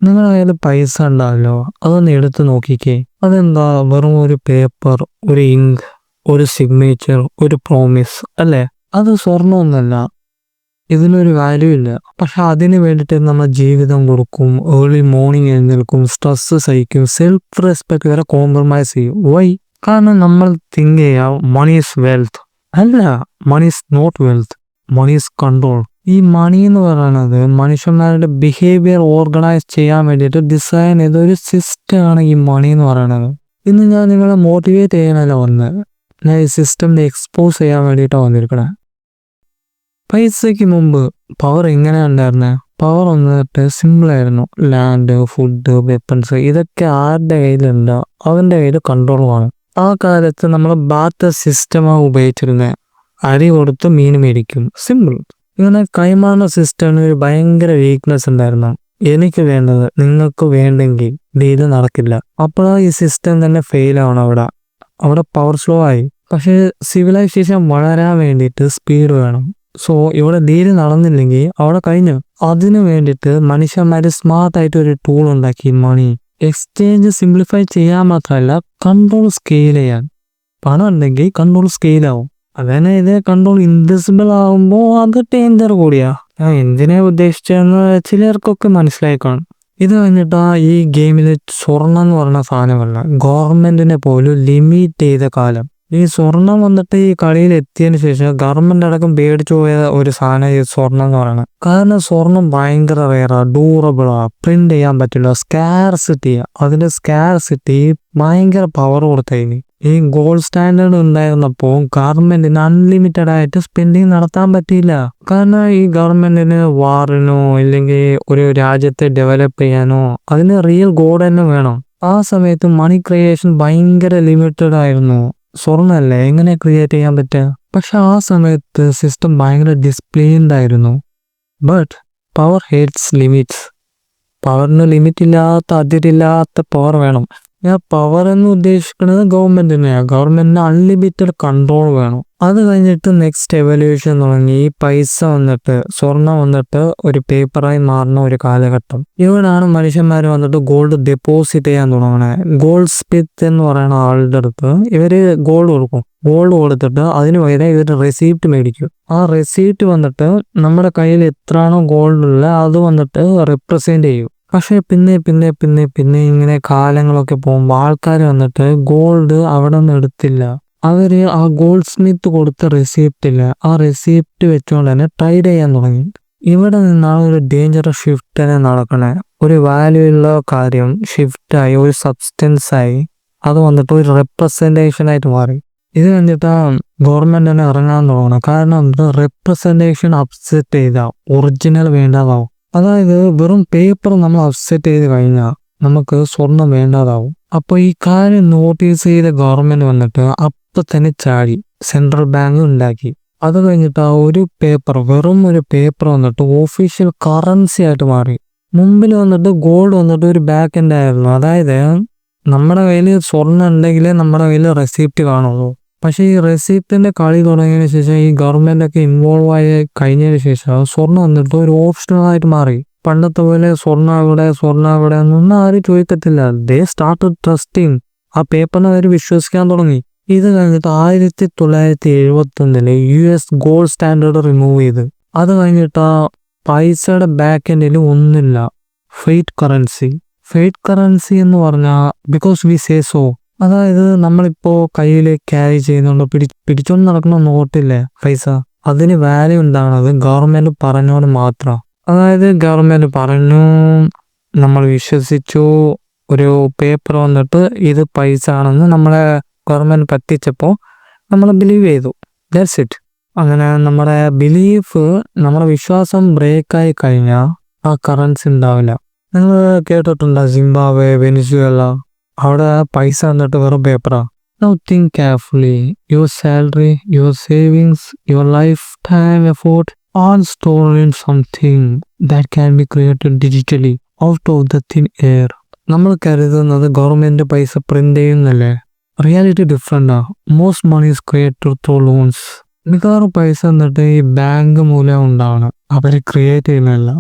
നിങ്ങളുടെ കയ്യിൽ പൈസ ഉണ്ടാവല്ലോ, അതൊന്ന് എടുത്ത് നോക്കിക്കേ. അതെന്താ, വെറും ഒരു പേപ്പർ, ഒരു ഇങ്ക്, ഒരു സിഗ്നേച്ചർ, ഒരു പ്രോമിസ് അല്ലേ? അത് സ്വർണ്ണമൊന്നല്ല, ഇതിനൊരു വാല്യൂ ഇല്ല. പക്ഷെ അതിന് വേണ്ടിയിട്ട് നമ്മൾ ജീവിതം കൊടുക്കും, ഏർലി മോർണിംഗ് എഴുന്നേൽക്കും, സ്ട്രെസ് സഹിക്കും, സെൽഫ് റെസ്പെക്ട് വരെ കോംപ്രമൈസ് ചെയ്യും. വൈ? കാരണം നമ്മൾ തിങ്ക് ചെയ്യാം മണി ഈസ് വെൽത്ത്. അല്ല, money is not wealth, money is control. ഈ മണി എന്ന് പറയുന്നത് മനുഷ്യന്മാരുടെ ബിഹേവിയർ ഓർഗനൈസ് ചെയ്യാൻ വേണ്ടിയിട്ട് ഡിസൈൻ ചെയ്ത ഒരു സിസ്റ്റമാണ് ഈ മണി എന്ന് പറയുന്നത്. ഇന്ന് ഞാൻ നിങ്ങളെ മോട്ടിവേറ്റ് ചെയ്യാനല്ല വന്നത്, ഞാൻ ഈ സിസ്റ്റമിനെ എക്സ്പോസ് ചെയ്യാൻ വേണ്ടിയിട്ടാണ് വന്നിരിക്കണേ. പൈസയ്ക്ക് മുമ്പ് പവർ എങ്ങനെ ഉണ്ടായിരുന്നേ? പവർ വന്നിട്ട് സിമ്പിളായിരുന്നു. ലാൻഡ്, ഫുഡ്, വെപ്പൺസ്, ഇതൊക്കെ ആരുടെ കയ്യിലുണ്ടോ അവൻ്റെ കയ്യിൽ കൺട്രോളുമാണ്. ആ കാലത്ത് നമ്മൾ ബാർട്ടർ സിസ്റ്റമാണ് ഉപയോഗിച്ചിരുന്നത്. അരി കൊടുത്ത് മീൻ മേടിക്കും, സിമ്പിൾ. ഇങ്ങനെ കൈമാറുന്ന സിസ്റ്റമിന് ഒരു ഭയങ്കര വീക്ക്നെസ് ഉണ്ടായിരുന്നു. എനിക്ക് വേണ്ടത് നിങ്ങൾക്ക് വേണ്ടെങ്കിൽ ഡീല് നടക്കില്ല. അപ്പോഴാണ് ഈ സിസ്റ്റം തന്നെ ഫെയിൽ ആവണം. അവിടെ പവർ സ്ലോ ആയി. പക്ഷേ സിവിലൈസേഷൻ വളരാൻ വേണ്ടിയിട്ട് സ്പീഡ് വേണം. സോ ഇവിടെ ഡീല് നടന്നില്ലെങ്കിൽ അവിടെ കഴിഞ്ഞു. അതിനു വേണ്ടിയിട്ട് മനുഷ്യന്മാര് സ്മാർട്ടായിട്ട് ഒരു ടൂൾ ഉണ്ടാക്കി, മണി. എക്സ്ചേഞ്ച് സിംപ്ലിഫൈ ചെയ്യാൻ മാത്രമല്ല, കൺട്രോൾ സ്കെയിൽ ചെയ്യാൻ. പണം ഉണ്ടെങ്കിൽ കൺട്രോൾ സ്കെയിൽ ആവും. അതന്നെ ഇതേ കൺട്രോൾ ഇൻവിസിബിൾ ആകുമ്പോൾ അത് ഡേഞ്ചർ കൂടിയാ. ഞാൻ എന്തിനാ ഉദ്ദേശിച്ചതെന്ന് ചിലർക്കൊക്കെ മനസ്സിലായി കാണും. ഇത് കഴിഞ്ഞിട്ടാ ഈ ഗെയിമിൽ സ്വർണം എന്ന് പറഞ്ഞ സാധനമല്ല, ഗവൺമെന്റിനെ പോലും ലിമിറ്റ് ചെയ്ത കാലം. ഈ സ്വർണം വന്നിട്ട് ഈ കളിയിൽ എത്തിയതിനു ശേഷം ഗവൺമെന്റ് അടക്കം പേടിച്ചു പോയ ഒരു സാധനം ഈ സ്വർണം എന്ന് പറയുന്നത്. കാരണം സ്വർണം ഭയങ്കര റെയറാ, ഡ്യൂറബിളാ, പ്രിന്റ് ചെയ്യാൻ പറ്റില്ല, സ്കാർസിറ്റിയാ. അതിന്റെ സ്കാർസിറ്റി ഭയങ്കര പവർ കൊടുത്തതിന്. ഈ ഗോൾഡ് സ്റ്റാൻഡേർഡ് ഉണ്ടായിരുന്നപ്പോൾ ഗവൺമെന്റിന് അൺലിമിറ്റഡ് ആയിട്ട് സ്പെൻഡിങ് നടത്താൻ പറ്റിയില്ല. കാരണം ഈ ഗവൺമെന്റിന് വാറിനോ ഇല്ലെങ്കിൽ ഒരു രാജ്യത്തെ ഡെവലപ്പ് ചെയ്യാനോ അതിന് റിയൽ ഗോൾഡ് തന്നെ വേണം. ആ സമയത്ത് മണി ക്രിയേഷൻ ഭയങ്കര ലിമിറ്റഡ് ആയിരുന്നു. സ്വർണ്ണല്ലേ എങ്ങനെ ക്രിയേറ്റ് ചെയ്യാൻ പറ്റുക? പക്ഷെ ആ സമയത്ത് സിസ്റ്റം ഭയങ്കര ഡിസിപ്ലിൻഡ് ആയിരുന്നു. But power hates limits. പവറിന് ലിമിറ്റ് ഇല്ലാത്ത, അതിരില്ലാത്ത പവർ വേണം. ഞാൻ പവർ എന്ന് ഉദ്ദേശിക്കുന്നത് ഗവൺമെന്റിനെയാണ്. ഗവൺമെന്റിന് അൺലിമിറ്റഡ് കൺട്രോൾ വേണം. അത് കഴിഞ്ഞിട്ട് നെക്സ്റ്റ് എവല്യൂഷൻ തുടങ്ങി. ഈ പൈസ വന്നിട്ട്, സ്വർണം വന്നിട്ട് ഒരു പേപ്പറായി മാറുന്ന ഒരു കാലഘട്ടം. ഇവിടാണ് മനുഷ്യന്മാർ വന്നിട്ട് ഗോൾഡ് ഡെപ്പോസിറ്റ് ചെയ്യാൻ തുടങ്ങണേ. ഗോൾഡ് സ്മിത്ത് എന്ന് പറയുന്ന ആളുടെ അടുത്ത് ഇവര് ഗോൾഡ് കൊടുക്കും. ഗോൾഡ് കൊടുത്തിട്ട് അതിന് പകരം ഇവർ റെസീപ്റ്റ് മേടിക്കും. ആ റെസീപ്റ്റ് വന്നിട്ട് നമ്മുടെ കയ്യിൽ എത്രയാണോ ഗോൾഡ് ഉള്ളത് അത് വന്നിട്ട് റെപ്രസെന്റ് ചെയ്യും. പക്ഷെ പിന്നെ ഇങ്ങനെ കാലങ്ങളൊക്കെ പോകുമ്പോൾ ആൾക്കാർ വന്നിട്ട് ഗോൾഡ് അവിടെ നിന്ന് എടുത്തില്ല. അവര് ആ ഗോൾഡ് സ്മിത്ത് കൊടുത്ത റെസിപ്റ്റ് ഇല്ല, ആ റെസിപ്റ്റ് വെച്ചുകൊണ്ട് തന്നെ ട്രേഡ് ചെയ്യാൻ തുടങ്ങി. ഇവിടെ നിന്നാണ് ഒരു ഡേഞ്ചറസ് ഷിഫ്റ്റ് തന്നെ നടക്കണേ. ഒരു വാല്യൂ ഉള്ള കാര്യം ഷിഫ്റ്റായി ഒരു സബ്സ്റ്റൻസ് ആയി, അത് വന്നിട്ട് ഒരു റെപ്രസെന്റേഷൻ ആയിട്ട് മാറി. ഇത് കണ്ടിട്ടാ ഗവൺമെന്റ് തന്നെ ഇറങ്ങാൻ തുടങ്ങണം. കാരണം റെപ്രസെന്റേഷൻ അപ്സെറ്റ് ചെയ്താ ഒറിജിനൽ വേണ്ടാതാവും. അതായത് വെറും പേപ്പർ നമ്മൾ അപ്സെറ്റ് ചെയ്ത് കഴിഞ്ഞാൽ നമുക്ക് സ്വർണം വേണ്ടാതാവും. അപ്പൊ ഈ കാര്യം നോട്ടീസ് ചെയ്ത ഗവൺമെന്റ് വന്നിട്ട് അപ്പൊ തന്നെ ചാടി സെൻട്രൽ ബാങ്ക് ഉണ്ടാക്കി. അത് കഴിഞ്ഞിട്ട് ആ ഒരു പേപ്പർ, വെറും ഒരു പേപ്പർ വന്നിട്ട് ഓഫീഷ്യൽ കറൻസി ആയിട്ട് മാറി. മുമ്പിൽ വന്നിട്ട് ഗോൾഡ് വന്നിട്ട് ഒരു ബാക്ക് എൻഡ് ആയിരുന്നു. അതായത് നമ്മുടെ കയ്യിൽ സ്വർണ്ണം ഉണ്ടെങ്കിലേ നമ്മുടെ കയ്യിൽ റെസിപ്റ്റ് കാണുള്ളൂ. പക്ഷെ ഈ റെസിപ്റ്റിന്റെ കളി തുടങ്ങിയതിനു ശേഷം ഈ ഗവൺമെന്റ് ഒക്കെ ഇൻവോൾവ് ആയി കഴിഞ്ഞതിന് ശേഷം സ്വർണ്ണം വന്നിട്ട് ഒരു ഓപ്ഷണൽ ആയിട്ട് മാറി. പണ്ടത്തെ പോലെ സ്വർണ്ണം അവിടെ എന്നൊന്നും ആരും ചോദിക്കത്തില്ല. ദേ സ്റ്റാർട്ടഡ് ട്രസ്റ്റിംഗ്. ആ പേപ്പറിനെ അവർ വിശ്വസിക്കാൻ തുടങ്ങി. ഇത് കഴിഞ്ഞിട്ട് 1971 US ഗോൾഡ് സ്റ്റാൻഡേർഡ് റിമൂവ് ചെയ്ത്. അത് കഴിഞ്ഞിട്ട് ആ പൈസയുടെ ബാക്ക് എൻഡിൽ ഒന്നുമില്ല, ഫെയ്റ്റ് കറൻസി. ഫെയ്റ്റ് കറൻസി എന്ന് പറഞ്ഞാൽ ബിക്കോസ് വി സേ സോ. അതായത് നമ്മളിപ്പോ കയ്യിൽ ക്യാരി ചെയ്യുന്നുണ്ടോ, പിടിച്ചോണ്ട് നടക്കുന്ന നോട്ടില്ലേ പൈസ, അതിന് വാല്യൂ ഉണ്ടാകുന്നത് ഗവൺമെന്റ് പറഞ്ഞോണ്ട് മാത്രം. അതായത് ഗവൺമെന്റ് പറഞ്ഞു, നമ്മൾ വിശ്വസിച്ചു, ഒരു പേപ്പർ വന്നിട്ട് ഇത് പൈസ ആണെന്ന് നമ്മളെ ഗവൺമെന്റ് പറ്റിച്ചപ്പോൾ നമ്മൾ ബിലീവ് ചെയ്തു. That's it. അങ്ങനെ നമ്മുടെ ബിലീഫ്, നമ്മുടെ വിശ്വാസം ബ്രേക്കായി കഴിഞ്ഞാൽ ആ കറൻസി ഉണ്ടാവില്ല. നിങ്ങൾ കേട്ടിട്ടുണ്ടോ സിംബാബ്വെ, വെനിസ്വേല, അവിടെ പൈസ വന്നിട്ട് വെറും പേപ്പറാ. Now think carefully. Your salary, your savings, your lifetime effort all stored in something that can be created digitally out of the thin air. നമ്മൾ കരുതുന്നത് ഗവൺമെന്റ് പൈസ പ്രിന്റ് ചെയ്യുന്നല്ലേ. റിയാലിറ്റി ഡിഫറെന്റാ. Most money is created through loans. മിക്കവാറും പൈസ എന്നിട്ട് ഈ bank മൂലം ഉണ്ടാവണം, അവര് ക്രിയേറ്റ് ചെയ്യുന്നതല്ല.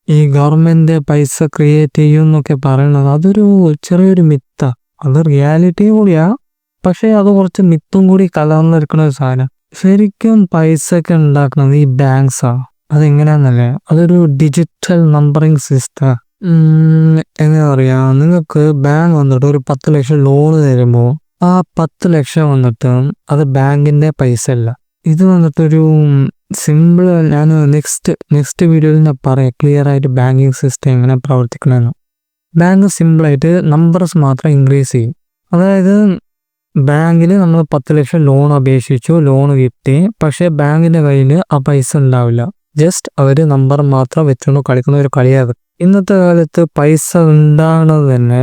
ഈ ഗവൺമെന്റ് പൈസ ക്രിയേറ്റ് ചെയ്യും എന്നൊക്കെ പറയുന്നത് അതൊരു ചെറിയൊരു മിത്ത. അത് റിയാലിറ്റി കൂടിയാ, പക്ഷെ അത് കുറച്ച് മിത്തും കൂടി കലർന്നിരിക്കുന്ന ഒരു സാധനം. ശരിക്കും പൈസ ഒക്കെ ഉണ്ടാക്കുന്നത് ഈ ബാങ്ക്സാ. അതെങ്ങനെയാന്നല്ലേ, അതൊരു ഡിജിറ്റൽ നമ്പറിങ് സിസ്റ്റം. എങ്ങനെ പറയാ, നിങ്ങൾക്ക് ബാങ്ക് വന്നിട്ട് ഒരു 10 ലക്ഷം ലോൺ തരുമ്പോൾ ആ 10 ലക്ഷം വന്നിട്ട് അത് ബാങ്കിന്റെ പൈസ അല്ല. ഇത് വന്നിട്ടൊരു സിമ്പിൾ, ഞാൻ നെക്സ്റ്റ് വീഡിയോയിൽ ഞാൻ പറയാം ക്ലിയർ ആയിട്ട് ബാങ്കിങ് സിസ്റ്റം എങ്ങനെ പ്രവർത്തിക്കണമെന്ന്. ബാങ്ക് സിമ്പിളായിട്ട് നമ്പേഴ്സ് മാത്രം ഇൻക്രീസ് ചെയ്യും. അതായത് ബാങ്കിൽ നമ്മൾ 10 ലക്ഷം ലോൺ അപേക്ഷിച്ചു, ലോൺ കിട്ടി, പക്ഷെ ബാങ്കിന്റെ കയ്യിൽ ആ പൈസ ഉണ്ടാവില്ല. ജസ്റ്റ് അവര് നമ്പർ മാത്രം വെച്ചുകൊണ്ട് കളിക്കുന്ന ഒരു കളിയാണ്. ഇന്നത്തെ കാലത്ത് പൈസ ഉണ്ടാകുന്നത് തന്നെ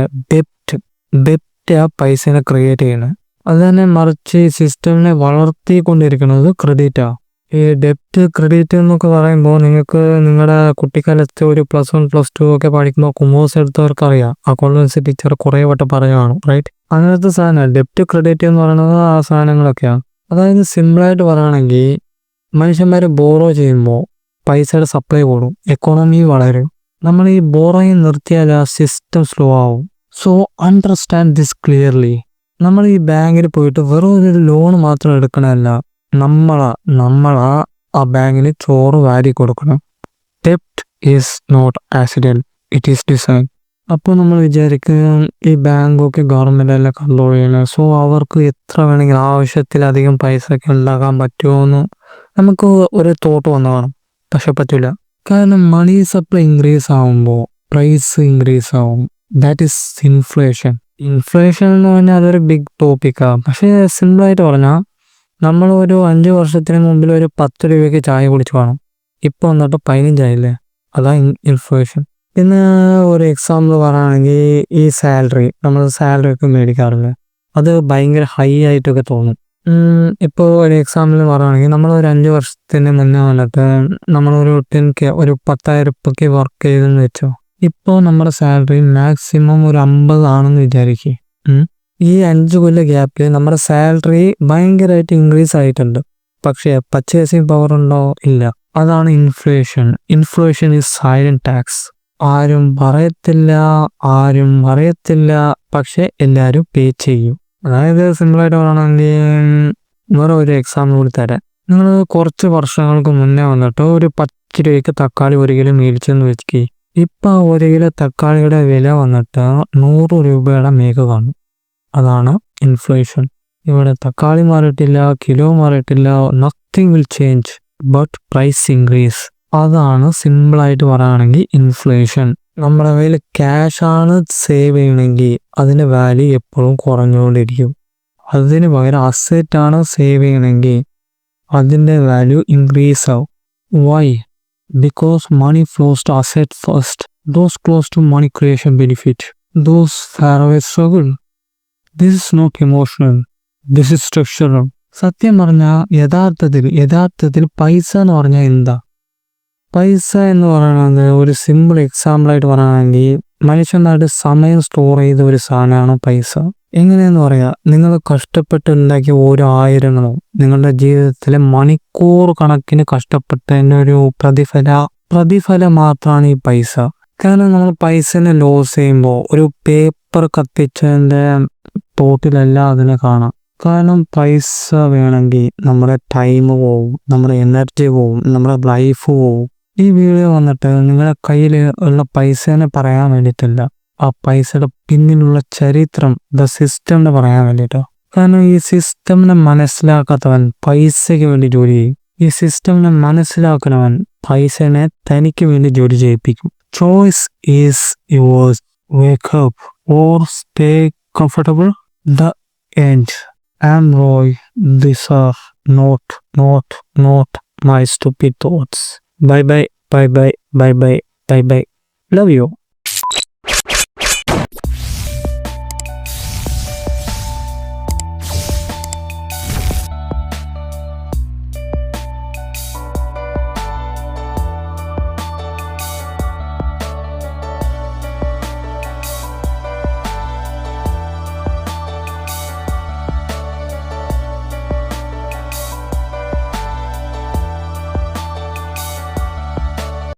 ഡെപ്റ്റ് ആ പൈസനെ ക്രിയേറ്റ് ചെയ്യണത്. അത് തന്നെ മറിച്ച് ഈ സിസ്റ്റമിനെ വളർത്തിക്കൊണ്ടിരിക്കുന്നത് ക്രെഡിറ്റാ. ഈ ഡെപ്റ്റ് ക്രെഡിറ്റ് എന്നൊക്കെ പറയുമ്പോൾ നിങ്ങൾക്ക് നിങ്ങളുടെ കുട്ടിക്കാലത്ത് ഒരു +1 +2 ഒക്കെ പഠിക്കുമ്പോൾ കൊമേഴ്സ് എടുത്തവർക്ക് അറിയാം. അക്കൗണ്ടൻസി ടീച്ചർ കുറേ വട്ടം പറയുകയാണ്, റൈറ്റ്? അങ്ങനത്തെ സാധനം ഡെപ്റ്റ് ക്രെഡിറ്റ് എന്ന് പറയുന്നത് ആ സാധനങ്ങളൊക്കെയാണ്. അതായത് സിമ്പിളായിട്ട് പറയുകയാണെങ്കിൽ മനുഷ്യന്മാർ ബോറോ ചെയ്യുമ്പോൾ പൈസയുടെ സപ്ലൈ കൂടും, എക്കോണമി വളരും. നമ്മൾ ഈ ബോറോയും നിർത്തിയാൽ ആ സിസ്റ്റം സ്ലോ ആവും. So understand this clearly. നമ്മൾ ഈ ബാങ്കിൽ പോയിട്ട് വെറും ഒരു ലോൺ മാത്രം എടുക്കണമല്ല, നമ്മളാ ആ ബാങ്കിന് ചോറ് വാരി കൊടുക്കണം. ഡെപ്റ്റ് is not accident, it is design. അപ്പോൾ നമ്മൾ വിചാരിക്കും ഈ ബാങ്കൊക്കെ ഗവൺമെന്റ് അല്ല കൺട്രോൾ ചെയ്യണം, സോ അവർക്ക് എത്ര വേണമെങ്കിൽ ആവശ്യത്തിലധികം പൈസ ഒക്കെ ഉണ്ടാക്കാൻ പറ്റുമോ എന്ന് നമുക്ക് ഒരു തോട്ട് വന്നതാണ്. പക്ഷെ പറ്റില്ല. കാരണം മണി സപ്ലൈ ഇൻക്രീസ് ആവുമ്പോൾ പ്രൈസ് ഇൻക്രീസ് ആവും. That is inflation. എന്ന് പറഞ്ഞാൽ അതൊരു ബിഗ് ടോപ്പിക്കാണ്. പക്ഷേ സിമ്പിളായിട്ട് പറഞ്ഞാൽ നമ്മൾ ഒരു 5 വർഷത്തിന് മുമ്പിൽ ഒരു 10 രൂപയ്ക്ക് ചായ കുടിച്ചു കാണും, ഇപ്പോൾ വന്നിട്ട് 15 ആയില്ലേ. അതാണ് ഇൻഫ്ലേഷൻ. പിന്നെ ഒരു എക്സാമ്പിൾ പറയുകയാണെങ്കിൽ ഈ നമ്മൾ സാലറി ഒക്കെ മേടിക്കാറില്ല, അത് ഭയങ്കര ഹൈ ആയിട്ടൊക്കെ തോന്നും. ഇപ്പോൾ ഒരു എക്സാമ്പിൾ പറയുകയാണെങ്കിൽ നമ്മൾ ഒരു 5 വർഷത്തിന് മുന്നേ വന്നിട്ട് നമ്മളൊരു 10K ഒരു 10,000 രൂപയ്ക്ക് വർക്ക് ചെയ്തെന്ന് വെച്ചോ. ഇപ്പോൾ നമ്മുടെ സാലറി മാക്സിമം ഒരു 50 ആണെന്ന് വിചാരിക്കുക. ഈ 5 കൊല്ലം ഗ്യാപ്പിൽ നമ്മുടെ സാലറി ഭയങ്കരമായിട്ട് ഇൻക്രീസ് ആയിട്ടുണ്ട്, പക്ഷേ പർച്ചേസിങ് പവർ ഉണ്ടോ? ഇല്ല. അതാണ് ഇൻഫ്ലേഷൻ ഈസ് സൈലന്റ് ടാക്സ്. ആരും പറയത്തില്ല, പക്ഷെ എല്ലാവരും പേ ചെയ്യും. അതായത് സിമ്പിളായിട്ട് പറയുകയാണെങ്കിൽ വേറെ ഒരു എക്സാമ്പിൾ കൂടി തരാം. നിങ്ങൾ കുറച്ച് വർഷങ്ങൾക്ക് മുന്നേ വന്നിട്ട് ഒരു 10 രൂപയ്ക്ക് തക്കാളി 1 കിലോ മേടിച്ചെന്ന് വെച്ചിട്ട് ഇപ്പം 1 കിലോ തക്കാളിയുടെ വില വന്നിട്ട് 100 രൂപയുടെ മേക്ക് കാണും. അതാണ് ഇൻഫ്ലേഷൻ. ഇവിടെ തക്കാളി മാറിയിട്ടില്ല, കിലോ മാറിയിട്ടില്ല, nothing will change but price increase. അതാണ് സിമ്പിളായിട്ട് പറയുകയാണെങ്കിൽ ഇൻഫ്ലേഷൻ. നമ്മുടെ കയ്യിൽ ക്യാഷാണ് സേവ് ചെയ്യണമെങ്കിൽ അതിൻ്റെ വാല്യൂ എപ്പോഴും കുറഞ്ഞുകൊണ്ടിരിക്കും. അതിന് പകരം അസറ്റാണ് സേവ് ചെയ്യണമെങ്കിൽ അതിൻ്റെ വാല്യൂ ഇൻക്രീസ് ആവും. Why? Because money flows to asset first. Those close to money creation benefit, those far away struggle. This is not emotional, this is structural. സത്യം പറഞ്ഞാൽ യഥാർത്ഥത്തിൽ പൈസ എന്ന് പറഞ്ഞാൽ എന്താ? പൈസ എന്ന് പറയുന്നത് ഒരു സിമ്പിൾ എക്സാമ്പിളായിട്ട് പറയുകയാണെങ്കിൽ മനുഷ്യന്മാരുടെ സമയം സ്റ്റോർ ചെയ്ത ഒരു സാധനമാണ് പൈസ. എങ്ങനെയെന്ന് പറയാം, നിങ്ങൾ കഷ്ടപ്പെട്ട് ഉണ്ടാക്കിയ ഓരോ ആയിരങ്ങളോ നിങ്ങളുടെ ജീവിതത്തിലെ മണിക്കൂർ കണക്കിന് കഷ്ടപ്പെട്ടതിൻ്റെ ഒരു പ്രതിഫലം മാത്രമാണ് ഈ പൈസ. കാരണം നമ്മൾ പൈസനെ ലോസ് ചെയ്യുമ്പോൾ ഒരു പേപ്പർ കത്തിച്ചതിൻ്റെ തോട്ടിലല്ല അതിനെ കാണാം. കാരണം പൈസ വേണമെങ്കിൽ നമ്മുടെ ടൈം പോവും, നമ്മുടെ എനർജി പോവും, നമ്മുടെ ലൈഫ് പോവും. ഈ വീഡിയോ വന്നിട്ട് നിങ്ങളുടെ കയ്യിൽ ഉള്ള പൈസേനെ പറയാൻ വേണ്ടിയിട്ടില്ല, ആ പൈസയുടെ പിന്നിലുള്ള ചരിത്രം, ദ സിസ്റ്റം പറയാൻ വേണ്ടിയിട്ടോ. കാരണം ഈ സിസ്റ്റമിനെ മനസ്സിലാക്കാത്തവൻ പൈസയ്ക്ക് വേണ്ടി ജോലി ചെയ്യും. ഈ സിസ്റ്റമിനെ മനസ്സിലാക്കുന്നവൻ പൈസനെ തനിക്ക് വേണ്ടി ജോലി ചെയ്യിപ്പിക്കും. Choice is yours. Wake up or stay comfortable. The end. I'm Roy. These are not my stupid thoughts. Bye bye. Love you.